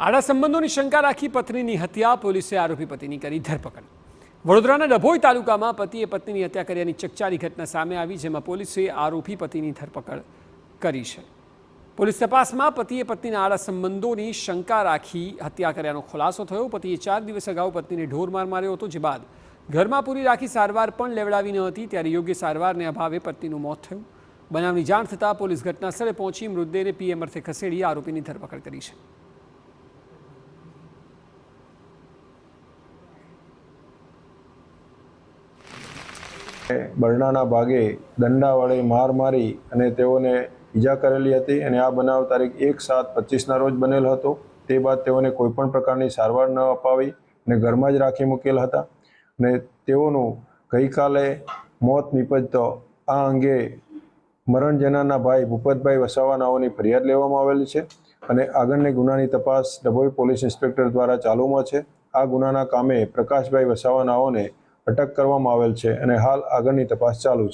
આડા સંબંધોની શંકા રાખી પત્નીની હત્યા, પોલીસે આરોપી પતિની કરી ધરપકડ। વડોદરાના ડભોઈ તાલુકામાં પતિએ પત્નીની હત્યા કર્યાની ચકચારી ઘટના સામે આવી, જેમાં પોલીસે આરોપી પતિની ધરપકડ કરી છે। પોલીસ તપાસમાં પતિએ પત્નીના આડા સંબંધોની શંકા રાખી હત્યા કર્યાનો ખુલાસો થયો। પતિએ 4 દિવસ અગાઉ પત્નીને ઢોરમાર માર્યો હતો, જે બાદ ઘરમાં પૂરી રાખી સારવાર પણ લેવડાવી ન હતી, ત્યારે યોગ્ય સારવારને અભાવે પત્નીનું મોત થયું। બનાવની જાણ થતાં પોલીસ ઘટનાસ્થળે પહોંચી મૃતદેહને પીએમ અર્થે ખસેડી આરોપીની ધરપકડ કરી છે। બરણાના ભાગે દંડા વડે માર મારી અને તેઓને ઈજા કરેલી હતી અને આ બનાવ તારીખ 1/7/25ના રોજ બનેલ હતો। તે બાદ તેઓને કોઈપણ પ્રકારની સારવાર ન અપાવી અને ઘરમાં જ રાખી મૂકેલ હતા અને તેઓનું ગઈકાલે મોત નીપજતો આ અંગે મરણ જનારના ભાઈ ભૂપતભાઈ વસાવા નાઓની ફરિયાદ લેવામાં આવેલી છે અને આગળની ગુનાની તપાસ ડભોઈ પોલીસ ઇન્સ્પેક્ટર દ્વારા ચાલુમાં છે। આ ગુનાના કામે પ્રકાશભાઈ વસાવા નાઓને અટક કરવામાં આવેલ છે અને હાલ આગળની તપાસ ચાલુ છે।